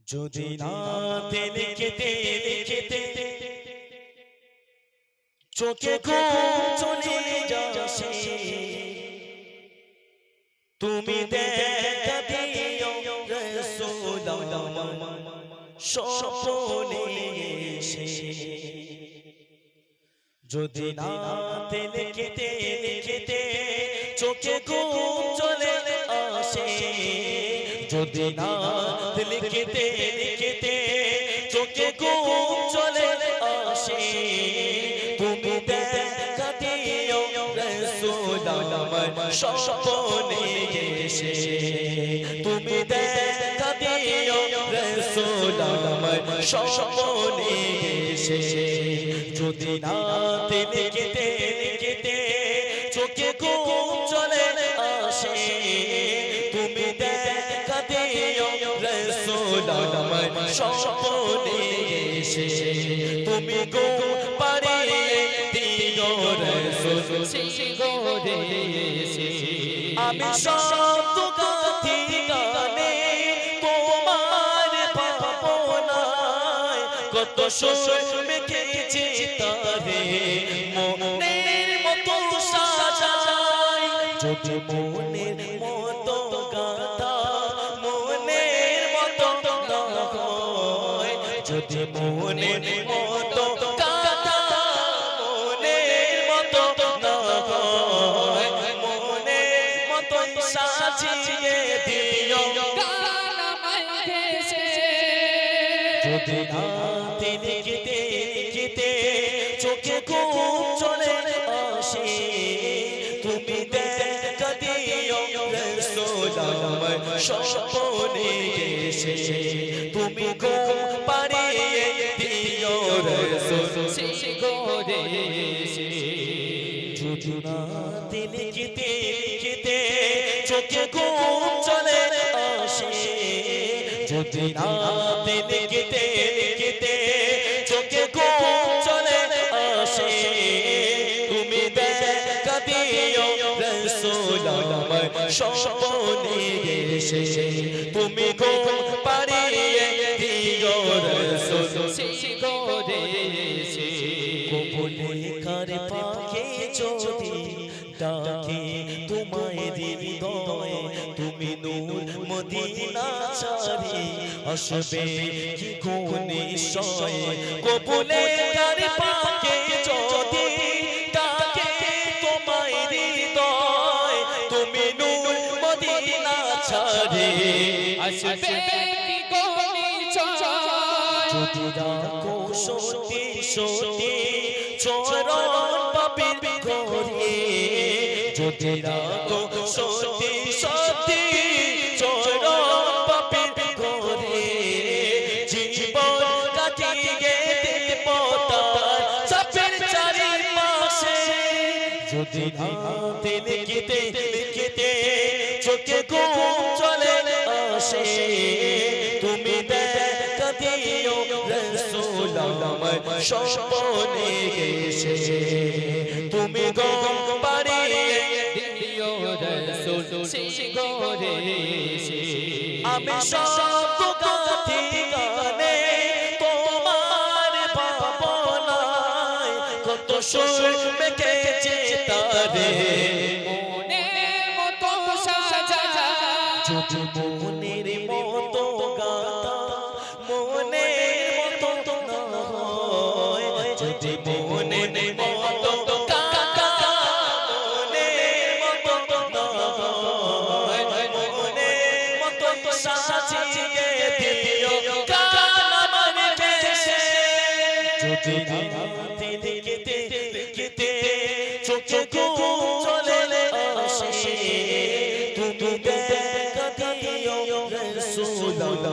যদি রাতে লিখতে লিখতে চোখে ঘুম চলে যাচ্ছে, তুমি দেখা দিও রাসূলুল্লাহ স্বপ্নে এসে। যদি রাতে লিখতে লিখতে চোখে ঘুম চলে আসে, যদি রাতে লিখতে লিখতে চোখে ঘুম চলে আসে, তুমি দেখা দিও রাসূলুল্লাহ স্বপ্নে এসে। তুমি দেখা দিও রাসূলুল্লাহ স্বপ্নে এসে। যদি রাতে লিখতে লিখতে চোখে ঘুম চলে আসে, তুমি দেখা দিও রাসূলুল্লাহ স্বপ্নে এসে। তুমি ঘুম পাড়িয়ে দিও রাসূল সিগরে এসে। আমি শব্দ গাথি গানে তোমার ভাবনায়, কত সুর মেখেছি তারে মনের মতো সাজাই। যদি মনের মতো গাথা মনের মতো না হয়, যদি মনের মতো গাথা মনের মতো না হয়, মনের মতো সাজিয়ে দিও গান আমায় ঘেঁষে। যদি রাতে লিখতে লিখতে চোখে ঘুম চলে আসে, তুমি দেখা দিও রাসূলুল্লাহ স্বপ্নে এসে। তুমি ঘুম পাড়িয়ে দিও রাসূল সিগরে এসে। যদি রাতে লিখতে লিখতে চোখে ঘুম চলে আসে, যদি রাতে লিখতে লিখতে চোখে ঘুম চলে আসে, তুমি দেখা দিও রাসূলুল্লাহ স্বপ্নে এসে। তুমি ঘুম পাড়িয়ে দিও রাসূল সিগরে এসে। কবুলে কার পাখি যদি ডাকে তোমায় হৃদয়ে, তুমি নূর মদিনা ছাড়ি আসবে কি কোনে সয়ে। কবুলে কার পাখি যদি ডাকে তোমায় হৃদয়ে, তুমি নূর মদিনা ছাড়ি আসবে কি কোনে সয়ে। যদি রাখো সত্যি সত্যি চরণ পাপীর ঘরে, যদি রাখো সত্যি সত্যি চরণ পাপীর ঘরে, জীবন কাটিয়ে দেব তার চাপের চারিপাশে। যদি রাতে লিখতে লিখতে চোখে ঘুম চলে আসে, তুমি দেখা দিও রাসূলুল্লাহ স্বপ্নে এসে। তুমি ঘুম পাড়িয়ে দিও রাসূল সিগরে এসে। আমি শব্দ গাথি গানে তোমার ভাবনায়, কত সুর মেখেছি তারে মনের মতো সাজাই। যদি মনের মতো গাথা মনের মতো না হয়, যদি মনের মতো গাথা মনের মতো না হয়, মনের মতো সাজিয়ে দিও গান আমায় ঘেঁষে। যদি রাতে লিখতে লিখতে চোখে ঘুম চলে আসে, তুমি দেখা দিও রাসূলুল্লাহ